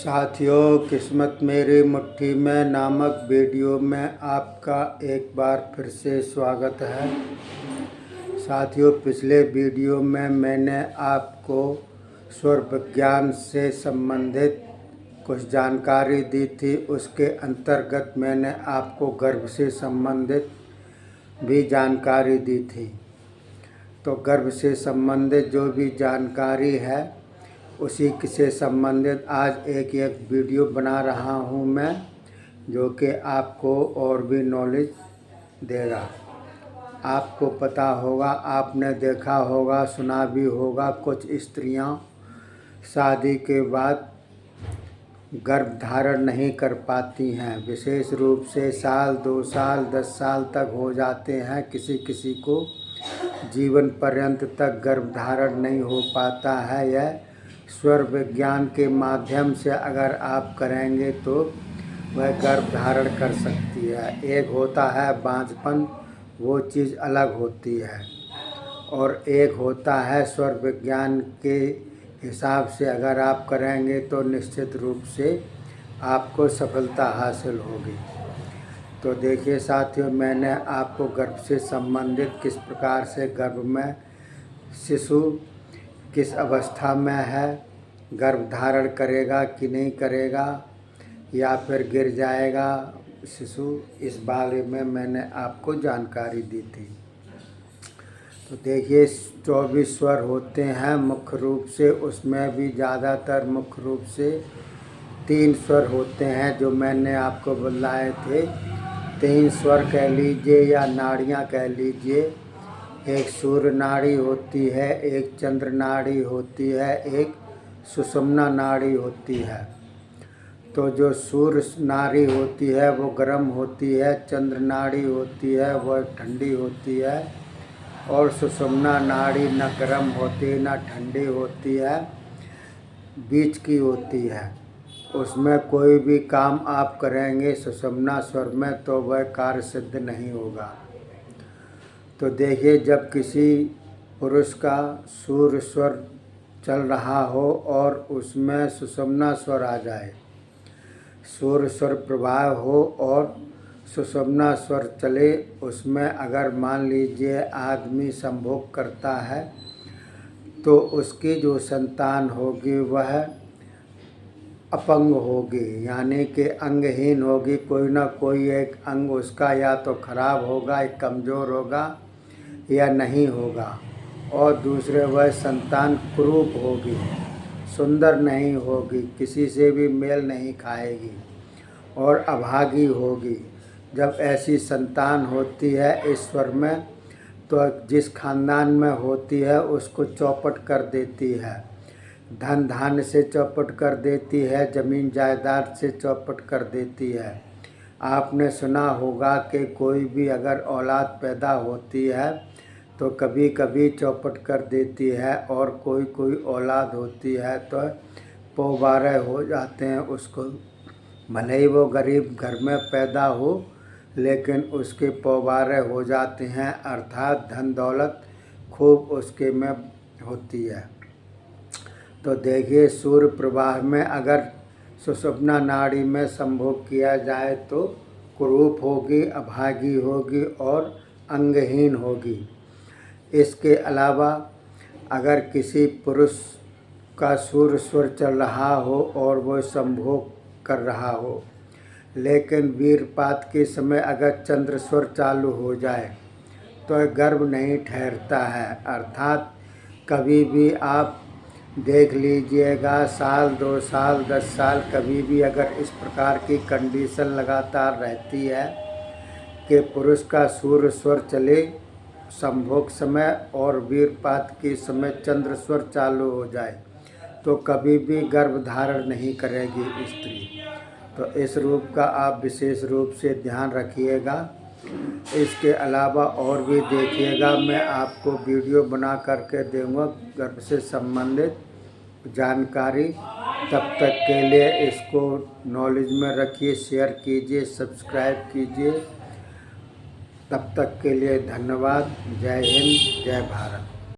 साथियों, किस्मत मेरी मुट्ठी में नामक वीडियो में आपका एक बार फिर से स्वागत है। साथियों, पिछले वीडियो में मैंने आपको स्वर विज्ञान से संबंधित कुछ जानकारी दी थी। उसके अंतर्गत मैंने आपको गर्भ से संबंधित भी जानकारी दी थी। तो गर्भ से संबंधित जो भी जानकारी है उसी से संबंधित आज एक वीडियो बना रहा हूं मैं, जो कि आपको और भी नॉलेज देगा। आपको पता होगा, आपने देखा होगा, सुना भी होगा, कुछ स्त्रियां शादी के बाद गर्भ धारण नहीं कर पाती हैं। विशेष रूप से साल, 2 साल, 10 साल तक हो जाते हैं। किसी किसी को जीवन पर्यंत तक गर्भ धारण नहीं हो पाता है। यह स्वर विज्ञान के माध्यम से अगर आप करेंगे तो वह गर्भ धारण कर सकती है। एक होता है बांझपन, वो चीज़ अलग होती है, और एक होता है स्वर विज्ञान के हिसाब से अगर आप करेंगे तो निश्चित रूप से आपको सफलता हासिल होगी। तो देखिए साथियों, मैंने आपको गर्भ से संबंधित किस प्रकार से गर्भ में शिशु किस अवस्था में है, गर्भ धारण करेगा कि नहीं करेगा, या फिर गिर जाएगा शिशु, इस बारे में मैंने आपको जानकारी दी थी। तो देखिए 24 स्वर होते हैं मुख्य रूप से। उसमें भी ज़्यादातर मुख्य रूप से 3 स्वर होते हैं जो मैंने आपको बताए थे। 3 स्वर कह लीजिए या नाड़ियाँ कह लीजिए। एक सूर्य नाड़ी होती है, एक चंद्र नाड़ी होती है, एक सुषुम्ना नाड़ी होती है। तो जो सूर्य नाड़ी होती है वो गर्म होती है, चंद्र नाड़ी होती है वह ठंडी होती है, और सुषुम्ना नाड़ी न गर्म होती न ठंडी होती है, बीच की होती है। उसमें कोई भी काम आप करेंगे सुषुम्ना स्वर में तो वह कार्य सिद्ध नहीं होगा। तो देखिए, जब किसी पुरुष का सूर्य स्वर चल रहा हो और उसमें सुषुम्ना स्वर आ जाए, सूर्य स्वर प्रभाव हो और सुषुम्ना स्वर चले, उसमें अगर मान लीजिए आदमी संभोग करता है तो उसकी जो संतान होगी वह अपंग होगी, यानी कि अंगहीन होगी। कोई ना कोई एक अंग उसका या तो खराब होगा, एक कमज़ोर होगा या नहीं होगा, और दूसरे वह संतान कुरूप होगी, सुंदर नहीं होगी, किसी से भी मेल नहीं खाएगी और अभागी होगी। जब ऐसी संतान होती है ईश्वर में, तो जिस खानदान में होती है उसको चौपट कर देती है। धन धान्य से चौपट कर देती है, ज़मीन जायदाद से चौपट कर देती है। आपने सुना होगा कि कोई भी अगर औलाद पैदा होती है तो कभी कभी चौपट कर देती है, और कोई कोई औलाद होती है तो पौबारे हो जाते हैं उसको। भले ही वो गरीब घर में पैदा हो, लेकिन उसके पौबारे हो जाते हैं, अर्थात धन दौलत खूब उसके में होती है। तो देखिए, सूर्य प्रवाह में अगर सुषुम्ना नाड़ी में संभोग किया जाए तो कुरूप होगी, अभागी होगी और अंगहीन होगी। इसके अलावा अगर किसी पुरुष का सूर्य स्वर चल रहा हो और वो संभोग कर रहा हो, लेकिन वीरपात के समय अगर चंद्र स्वर चालू हो जाए तो गर्भ नहीं ठहरता है। अर्थात कभी भी आप देख लीजिएगा, साल, 2 साल, 10 साल, कभी भी अगर इस प्रकार की कंडीशन लगातार रहती है कि पुरुष का सूर्य स्वर चले संभोग समय और वीरपात के समय चंद्र स्वर चालू हो जाए, तो कभी भी गर्भ धारण नहीं करेगी स्त्री। तो इस रूप का आप विशेष रूप से ध्यान रखिएगा। इसके अलावा और भी देखिएगा, मैं आपको वीडियो बना करके दूँगा गर्भ से संबंधित जानकारी। तब तक के लिए इसको नॉलेज में रखिए, शेयर कीजिए, सब्सक्राइब कीजिए। तब तक के लिए धन्यवाद। जय हिंद, जय भारत।